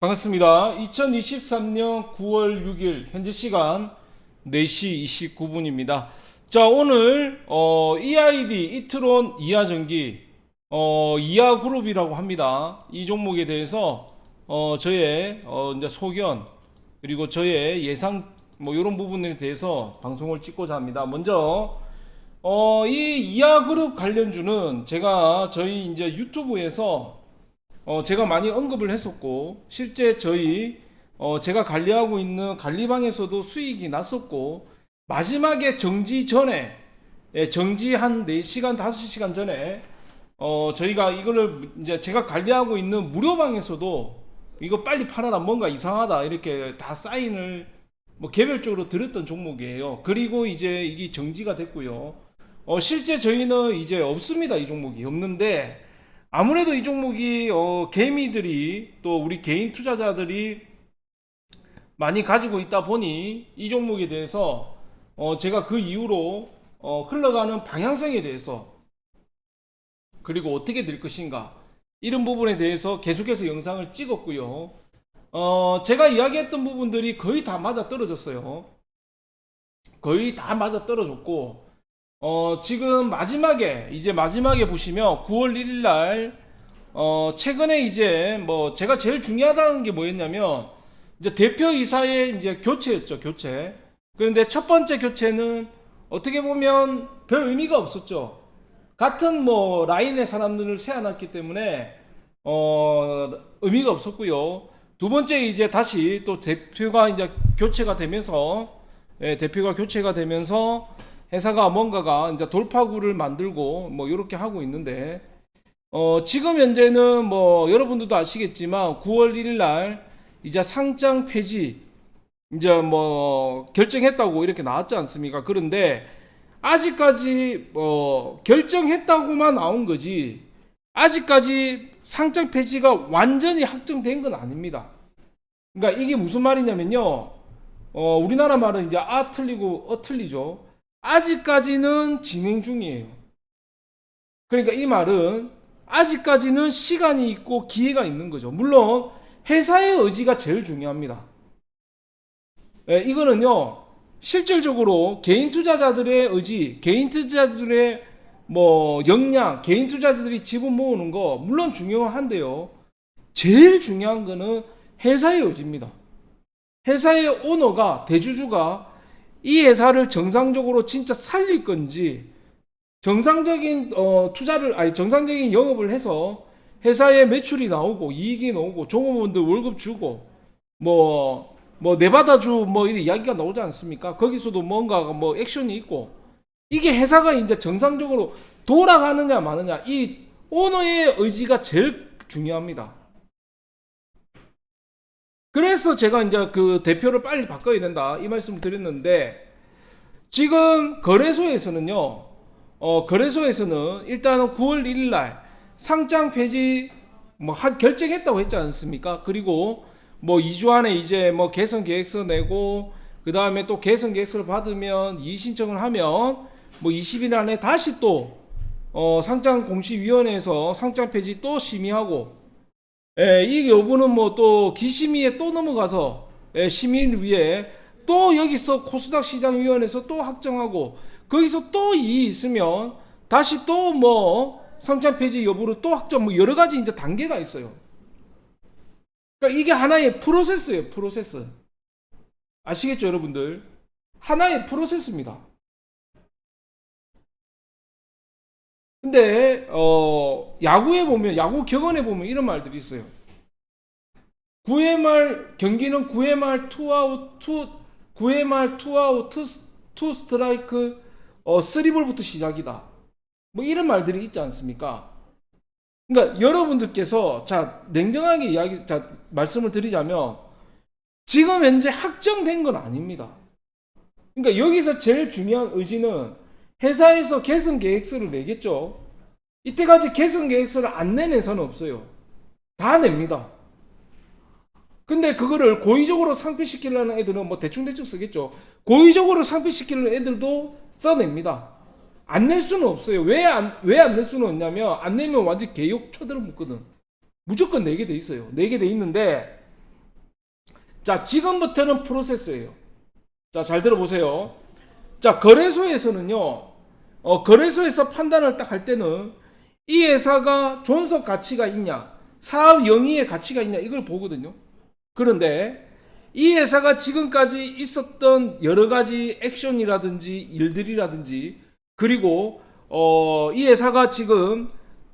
반갑습니다. 2023년 9월 6일 현재 시간 4시 29분입니다. 자, 오늘 EID 이트론 이하전기 이하그룹이라고 합니다. 이 종목에 대해서 저의 이제 소견 그리고 저의 예상 이런 부분에 대해서 방송을 찍고자 합니다. 먼저 이 이하그룹 관련주는 제가 저희 이제 유튜브에서 제가 많이 언급을 했었고, 실제 저희 제가 관리하고 있는 관리방에서도 수익이 났었고, 마지막에 정지 전에, 정지 한 4시간 5시간 전에 저희가 이거를 이제 제가 관리하고 있는 무료방에서도 이거 빨리 팔아라, 뭔가 이상하다, 이렇게 다 사인을 개별적으로 드렸던 종목이에요. 그리고 이제 이게 정지가 됐고요. 실제 저희는 이제 없습니다. 이 종목이 없는데, 아무래도 이 종목이 개미들이 또 우리 개인 투자자들이 많이 가지고 있다 보니 이 종목에 대해서 제가 그 이후로 흘러가는 방향성에 대해서 그리고 어떻게 될 것인가 이런 부분에 대해서 계속해서 영상을 찍었고요. 제가 이야기했던 부분들이 거의 다 맞아 떨어졌어요. 거의 다 맞아 떨어졌고, 지금 마지막에 보시면 9월 1일 날, 최근에 이제 제가 제일 중요하다는 게 뭐였냐면, 이제 대표이사의 이제 교체였죠, 교체. 그런데 첫 번째 교체는 어떻게 보면 별 의미가 없었죠. 같은 라인의 사람들을 세워놨기 때문에, 의미가 없었고요. 두 번째 이제 다시 또 대표가 이제 교체가 되면서, 대표가 교체가 되면서, 회사가 뭔가가 이제 돌파구를 만들고 이렇게 하고 있는데, 지금 현재는 여러분들도 아시겠지만 9월 1일 날 이제 상장 폐지 이제 결정했다고 이렇게 나왔지 않습니까? 그런데 아직까지 결정했다고만 나온 거지, 아직까지 상장 폐지가 완전히 확정된 건 아닙니다. 그러니까 이게 무슨 말이냐면요, 우리나라 말은 이제 틀리고 틀리죠. 아직까지는 진행 중이에요. 그러니까 이 말은 아직까지는 시간이 있고 기회가 있는 거죠. 물론 회사의 의지가 제일 중요합니다. 이거는요, 실질적으로 개인 투자자들의 의지, 개인 투자자들의 역량, 개인 투자자들이 지분 모으는 거 물론 중요한데요, 제일 중요한 거는 회사의 의지입니다. 회사의 오너가, 대주주가 이 회사를 정상적으로 진짜 살릴 건지, 정상적인 정상적인 영업을 해서 회사에 매출이 나오고 이익이 나오고 종업원들 월급 주고 내받아주 이런 이야기가 나오지 않습니까? 거기서도 뭔가 액션이 있고, 이게 회사가 이제 정상적으로 돌아가느냐 마느냐, 이 오너의 의지가 제일 중요합니다. 그래서 제가 이제 그 대표를 빨리 바꿔야 된다 이 말씀을 드렸는데, 지금 거래소에서는요, 거래소에서는 일단은 9월 1일 날 상장 폐지 결정했다고 했지 않습니까? 그리고 2주 안에 이제 개선 계획서 내고, 그 다음에 또 개선 계획서를 받으면 이의 신청을 하면 20일 안에 다시 또 상장 공시위원회에서 상장 폐지 또 심의하고, 이 여부는 또 기심의에 또 넘어가서 심의위에 또 여기서 코스닥 시장위원회에서 또 확정하고, 거기서 또 이의 있으면 다시 또 상장 폐지 여부를 또 확정, 여러 가지 이제 단계가 있어요. 그러니까 이게 하나의 프로세스예요, 프로세스. 아시겠죠, 여러분들? 하나의 프로세스입니다. 근데 야구에 보면, 야구 격언에 보면 이런 말들이 있어요. 9회 말 경기는 9회 말 투아웃 2 스트라이크 3볼부터 시작이다. 이런 말들이 있지 않습니까? 그러니까 여러분들께서 냉정하게 말씀을 드리자면, 지금 현재 확정된 건 아닙니다. 그러니까 여기서 제일 중요한 의지는 회사에서 개선 계획서를 내겠죠. 이때까지 개선 계획서를 안 낸 회사는 없어요. 다 냅니다. 근데 그거를 고의적으로 상폐시키려는 애들은 대충 쓰겠죠. 고의적으로 상폐시키려는 애들도 써냅니다. 안 낼 수는 없어요. 왜 안 낼 수는 없냐면, 안 내면 완전 개욕 쳐들어 묻거든. 무조건 내게 돼 있어요. 내게 돼 있는데, 자, 지금부터는 프로세스예요. 자, 잘 들어보세요. 자, 거래소에서는요, 거래소에서 판단을 딱 할 때는 이 회사가 존속 가치가 있냐, 사업 영위의 가치가 있냐, 이걸 보거든요. 그런데 이 회사가 지금까지 있었던 여러 가지 액션이라든지 일들이라든지, 그리고 이 회사가 지금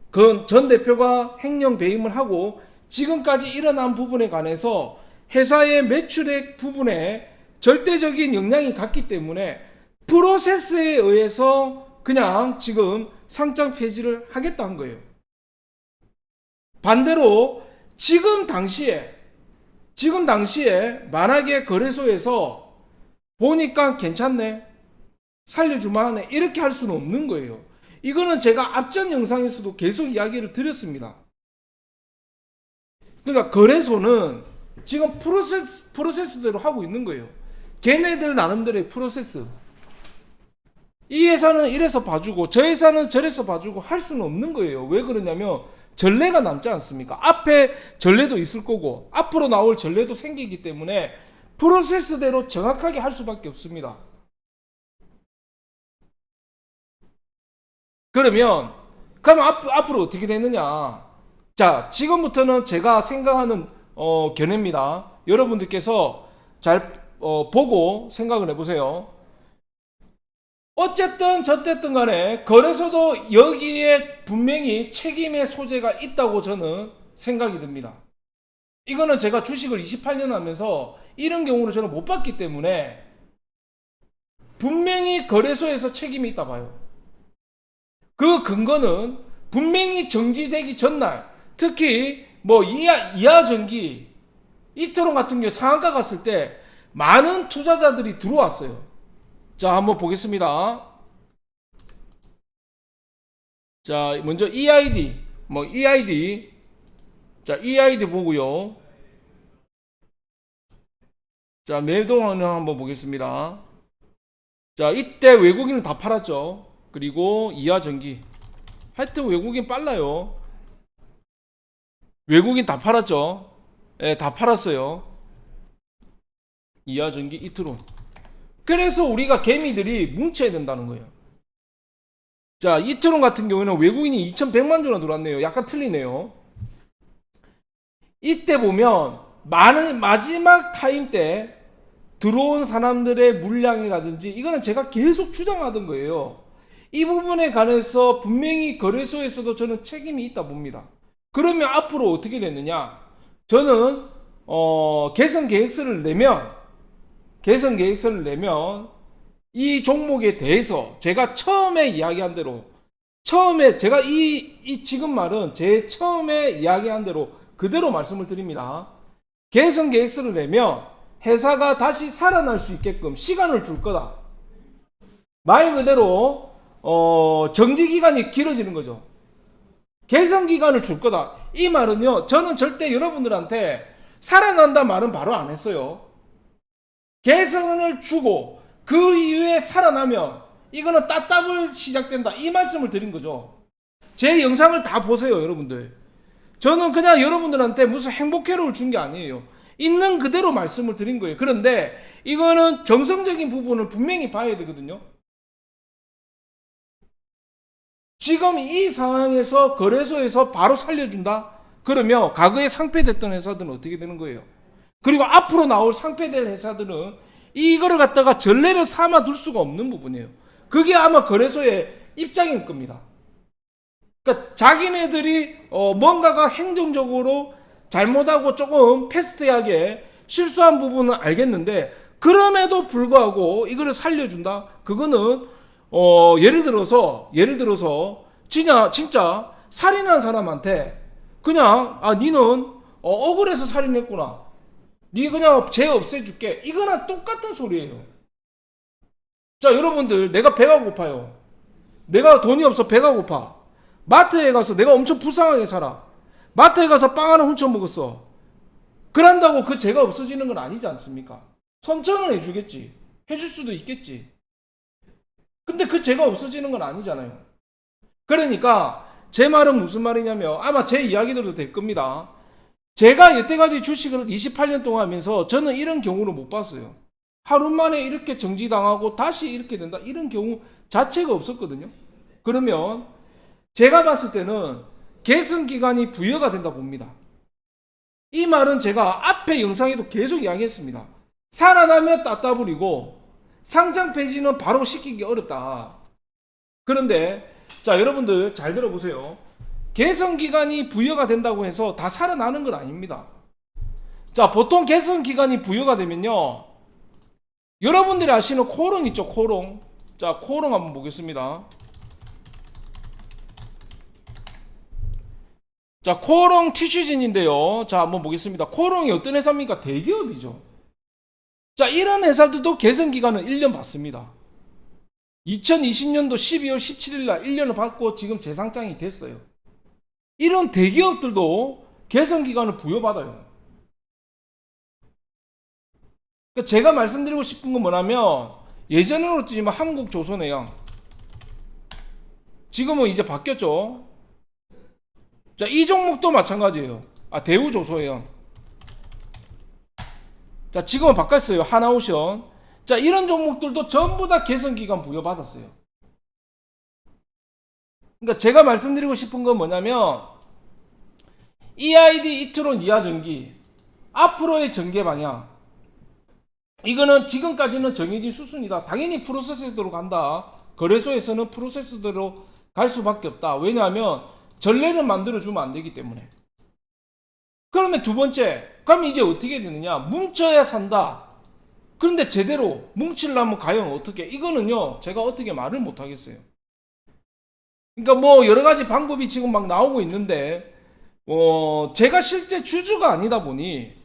그 전 대표가 횡령 배임을 하고 지금까지 일어난 부분에 관해서 회사의 매출액 부분에 절대적인 영향이 갔기 때문에 프로세스에 의해서 그냥 지금 상장 폐지를 하겠다 한 거예요. 반대로 지금 당시에 만약에 거래소에서 보니까 괜찮네, 살려주만하네, 이렇게 할 수는 없는 거예요. 이거는 제가 앞전 영상에서도 계속 이야기를 드렸습니다. 그러니까 거래소는 지금 프로세스대로 하고 있는 거예요. 걔네들 나름대로의 프로세스. 이 회사는 이래서 봐주고 저 회사는 저래서 봐주고 할 수는 없는 거예요. 왜 그러냐면 전례가 남지 않습니까? 앞에 전례도 있을 거고 앞으로 나올 전례도 생기기 때문에 프로세스대로 정확하게 할 수밖에 없습니다. 그럼 앞으로 어떻게 되느냐? 자, 지금부터는 제가 생각하는 견해입니다. 여러분들께서 잘 보고 생각을 해보세요. 어쨌든 저쨌든 간에 거래소도 여기에 분명히 책임의 소재가 있다고 저는 생각이 듭니다. 이거는 제가 주식을 28년 하면서 이런 경우를 저는 못 봤기 때문에 분명히 거래소에서 책임이 있다 봐요. 그 근거는 분명히 정지되기 전날, 특히 뭐 이하전기 이트론 같은 경우 상한가 갔을 때 많은 투자자들이 들어왔어요. 자, 한번 보겠습니다. 자, 먼저 EID. 자, EID 보고요. 자, 매도하는 한번 보겠습니다. 자, 이때 외국인은 다 팔았죠. 그리고 이하전기. 하여튼 외국인 빨라요. 외국인 다 팔았죠. 예, 다 팔았어요. 이하전기, 이트론. 그래서 우리가 개미들이 뭉쳐야 된다는 거예요. 자, 이트론 같은 경우에는 외국인이 2100만 주나 들어왔네요. 약간 틀리네요. 이때 보면 마지막 타임 때 들어온 사람들의 물량이라든지 이거는 제가 계속 주장하던 거예요. 이 부분에 관해서 분명히 거래소에서도 저는 책임이 있다 봅니다. 그러면 앞으로 어떻게 됐느냐? 저는 개선 계획서를 내면 이 종목에 대해서 제가 처음에 이야기한 대로, 제가 지금 말은 제 처음에 이야기한 대로 그대로 말씀을 드립니다. 개선 계획서를 내면 회사가 다시 살아날 수 있게끔 시간을 줄 거다. 말 그대로 정지 기간이 길어지는 거죠. 개선 기간을 줄 거다. 이 말은요, 저는 절대 여러분들한테 살아난다 말은 바로 안 했어요. 개선을 주고 그 이후에 살아나면 이거는 따따블 시작된다, 이 말씀을 드린 거죠. 제 영상을 다 보세요, 여러분들. 저는 그냥 여러분들한테 무슨 행복회로를 준 게 아니에요. 있는 그대로 말씀을 드린 거예요. 그런데 이거는 정성적인 부분을 분명히 봐야 되거든요. 지금 이 상황에서 거래소에서 바로 살려준다? 그러면 과거에 상폐됐던 회사들은 어떻게 되는 거예요? 그리고 앞으로 나올 상폐될 회사들은 이거를 갖다가 전례를 삼아둘 수가 없는 부분이에요. 그게 아마 거래소의 입장일 겁니다. 그러니까 자기네들이 뭔가가 행정적으로 잘못하고 조금 패스트하게 실수한 부분은 알겠는데, 그럼에도 불구하고 이거를 살려준다? 그거는 예를 들어서 진짜 살인한 사람한테 그냥 니는 억울해서 살인했구나, 니 그냥 죄 없애줄게, 이거랑 똑같은 소리예요. 자, 여러분들, 내가 배가 고파요. 내가 돈이 없어 배가 고파. 마트에 가서 내가 엄청 불쌍하게 살아. 마트에 가서 빵 하나 훔쳐 먹었어. 그런다고 그 죄가 없어지는 건 아니지 않습니까? 선처는 해주겠지. 해줄 수도 있겠지. 근데 그 죄가 없어지는 건 아니잖아요. 그러니까 제 말은 무슨 말이냐면, 아마 제 이야기대로 될 겁니다. 제가 여태까지 주식을 28년 동안 하면서 저는 이런 경우를 못 봤어요. 하루 만에 이렇게 정지당하고 다시 이렇게 된다. 이런 경우 자체가 없었거든요. 그러면 제가 봤을 때는 계승기간이 부여가 된다 봅니다. 이 말은 제가 앞에 영상에도 계속 이야기했습니다. 살아나면 따따블이고 상장 폐지는 바로 시키기 어렵다. 그런데 자, 여러분들 잘 들어보세요. 계승기간이 부여가 된다고 해서 다 살아나는 건 아닙니다. 자, 보통 계승기간이 부여가 되면요, 여러분들이 아시는 코롱 있죠, 코롱. 자, 코롱 한번 보겠습니다. 자, 코롱 티슈진인데요. 자, 한번 보겠습니다. 코롱이 어떤 회사입니까? 대기업이죠. 자, 이런 회사들도 계승기간은 1년 받습니다. 2020년도 12월 17일 날 1년을 받고 지금 재상장이 됐어요. 이런 대기업들도 계승기간을 부여받아요. 그러니까 제가 말씀드리고 싶은 건 뭐냐면, 예전에는 그렇지만 한국조선해양, 지금은 이제 바뀌었죠. 자, 이 종목도 마찬가지예요. 아, 대우조선해양. 자, 지금은 바꿨어요. 하나오션. 자, 이런 종목들도 전부 다 계승기간 부여받았어요. 그러니까 제가 말씀드리고 싶은 건 뭐냐면, EID 이트론 이하전기 앞으로의 전개 방향, 이거는 지금까지는 정해진 수순이다. 당연히 프로세스대로 간다. 거래소에서는 프로세스대로 갈 수밖에 없다. 왜냐하면 전례를 만들어주면 안 되기 때문에. 그러면 두 번째, 그럼 이제 어떻게 되느냐? 뭉쳐야 산다. 그런데 제대로 뭉치려면 과연 어떻게? 이거는요, 제가 어떻게 말을 못 하겠어요. 그러니까 뭐 여러 가지 방법이 지금 막 나오고 있는데, 제가 실제 주주가 아니다 보니,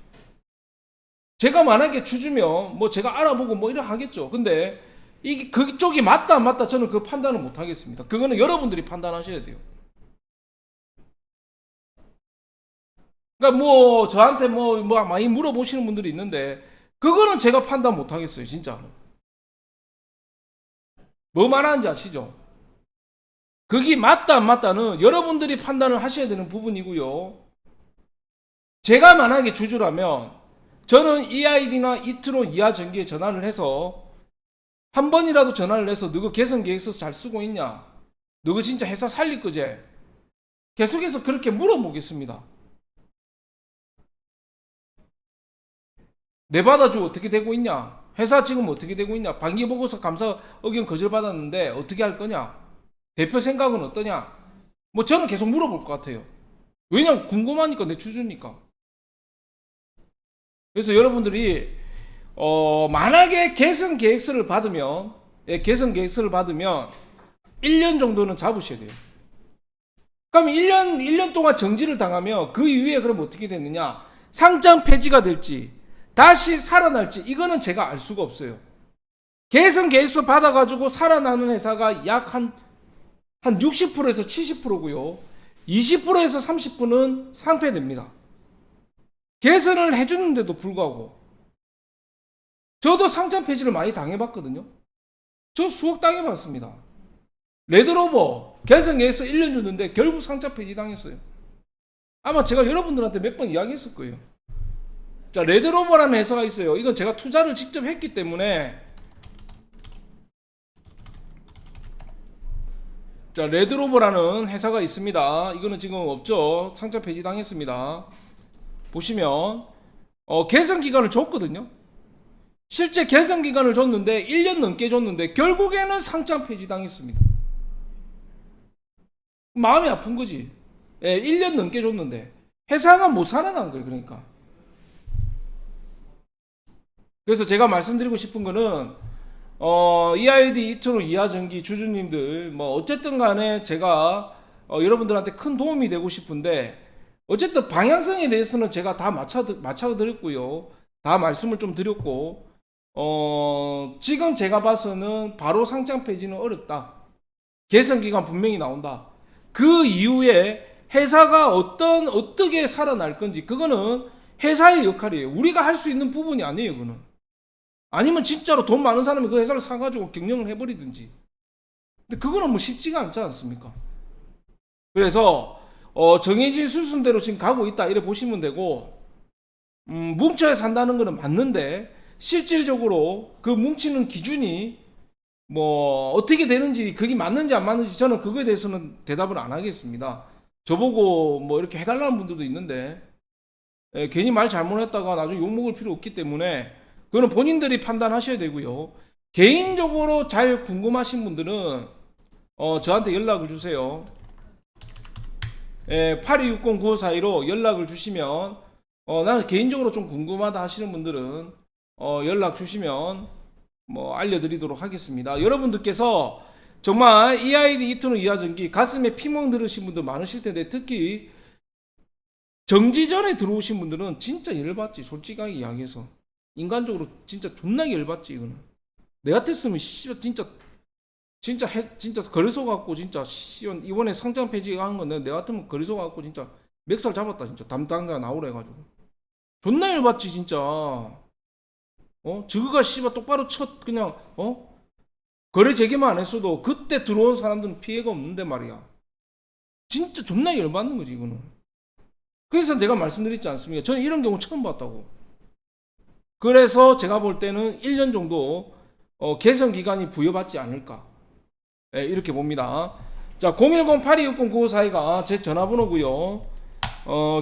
제가 만약에 주주면 뭐 제가 알아보고 뭐 이래 하겠죠. 근데 이게 그쪽이 맞다 안 맞다 저는 그 판단을 못 하겠습니다. 그거는 여러분들이 판단하셔야 돼요. 그러니까 뭐 저한테 뭐 많이 물어보시는 분들이 있는데, 그거는 제가 판단 못 하겠어요, 진짜. 뭐 말하는지 아시죠? 그게 맞다 안 맞다는 여러분들이 판단을 하셔야 되는 부분이고요. 제가 만약에 주주라면 저는 EID나 이트론 이하 전기에 전화를 해서 한 번이라도 전화를 해서 너가 개선 계획서 잘 쓰고 있냐? 너가 진짜 회사 살릴 거지? 계속해서 그렇게 물어보겠습니다. 내받아주고 어떻게 되고 있냐? 회사 지금 어떻게 되고 있냐? 반기보고서 감사 의견 거절받았는데 어떻게 할 거냐? 대표 생각은 어떠냐? 뭐 저는 계속 물어볼 것 같아요. 왜냐면 궁금하니까, 내 주주니까. 그래서 여러분들이 만약에 개선 계획서를 받으면, 개선 계획서를 받으면 1년 정도는 잡으셔야 돼요. 그럼 1년 동안 정지를 당하면 그 이후에 그럼 어떻게 되느냐? 상장 폐지가 될지 다시 살아날지 이거는 제가 알 수가 없어요. 개선 계획서 받아가지고 살아나는 회사가 약 한 60%에서 70%고요. 20%에서 30%는 상폐됩니다. 개선을 해주는데도 불구하고. 저도 상장 폐지를 많이 당해봤거든요. 저 수억 당해봤습니다. 레드로버 개선 계획서 1년 줬는데 결국 상장 폐지 당했어요. 아마 제가 여러분들한테 몇 번 이야기했을 거예요. 자, 레드로버라는 회사가 있어요. 이건 제가 투자를 직접 했기 때문에, 자, 레드로버라는 회사가 있습니다. 이거는 지금 없죠. 상장 폐지 당했습니다. 보시면 개선 기간을 줬거든요. 실제 개선 기간을 줬는데 1년 넘게 줬는데 결국에는 상장 폐지 당했습니다. 마음이 아픈 거지. 1년 넘게 줬는데 회사가 못 살아난 거예요. 그러니까. 그래서 제가 말씀드리고 싶은 거는 EID 이트론 이하전기 주주님들 뭐 어쨌든 간에 제가 여러분들한테 큰 도움이 되고 싶은데, 어쨌든 방향성에 대해서는 제가 다 맞춰드렸고요. 다 말씀을 좀 드렸고, 지금 제가 봐서는 바로 상장 폐지는 어렵다. 개선 기간 분명히 나온다. 그 이후에 회사가 어떻게 살아날 건지 그거는 회사의 역할이에요. 우리가 할 수 있는 부분이 아니에요. 그거는. 아니면 진짜로 돈 많은 사람이 그 회사를 사가지고 경영을 해버리든지. 근데 그거는 뭐 쉽지가 않지 않습니까? 그래서 정해진 수순대로 지금 가고 있다 이래 보시면 되고, 뭉쳐야 산다는 거는 맞는데 실질적으로 그 뭉치는 기준이 뭐 어떻게 되는지, 그게 맞는지 안 맞는지 저는 그거에 대해서는 대답을 안 하겠습니다. 저보고 뭐 이렇게 해달라는 분들도 있는데, 괜히 말 잘못했다가 나중에 욕먹을 필요 없기 때문에 그거는 본인들이 판단하셔야 되고요. 개인적으로 잘 궁금하신 분들은 저한테 연락을 주세요. 8260-9542로 연락을 주시면, 나는 개인적으로 좀 궁금하다 하시는 분들은 연락 주시면 뭐 알려드리도록 하겠습니다. 여러분들께서 정말 EID 이트론 이하전기 가슴에 피멍 들으신 분들 많으실 텐데, 특히 정지 전에 들어오신 분들은 진짜 열받지. 솔직하게 이야기해서 인간적으로 진짜 존나게 열받지. 이거는 내 같았으면 진짜 거리소 갖고 진짜 이번에 상장 폐지한 건데, 내 같으면 거리소 갖고 진짜 멱살 잡았다. 진짜 담당자 나오라 해가지고 존나 열받지 진짜. 저거가 똑바로 그냥 거래 재개만 안 했어도 그때 들어온 사람들은 피해가 없는데 말이야. 진짜 존나 열받는 거지 이거는. 그래서 제가 말씀드렸지 않습니까? 저는 이런 경우 처음 봤다고. 그래서 제가 볼 때는 1년 정도 개선 기간이 부여받지 않을까, 이렇게 봅니다. 자, 010-8260-9542가 제 전화번호고요.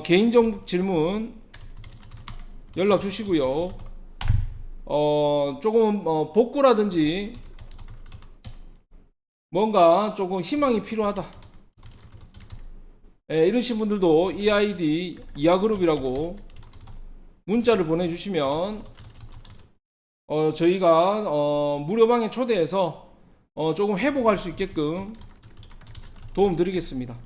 개인적 질문 연락 주시고요. 조금 복구라든지 뭔가 조금 희망이 필요하다, 이러신 분들도 EID 이하그룹이라고 문자를 보내주시면 저희가 무료방에 초대해서 조금 회복할 수 있게끔 도움 드리겠습니다.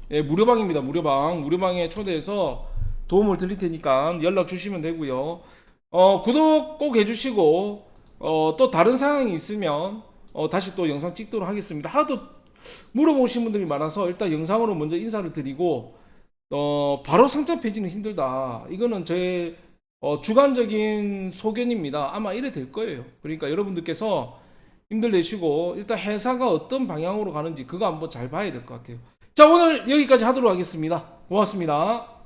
무료방입니다. 무료방에 초대해서 도움을 드릴 테니까 연락 주시면 되고요. 구독 꼭 해주시고, 또 다른 상황이 있으면 다시 또 영상 찍도록 하겠습니다. 하도 물어보신 분들이 많아서 일단 영상으로 먼저 인사를 드리고, 바로 상장 폐지는 힘들다. 이거는 제 주관적인 소견입니다. 아마 이래 될 거예요. 그러니까 여러분들께서 힘들 내시고 일단 회사가 어떤 방향으로 가는지 그거 한번 잘 봐야 될 것 같아요. 자, 오늘 여기까지 하도록 하겠습니다. 고맙습니다.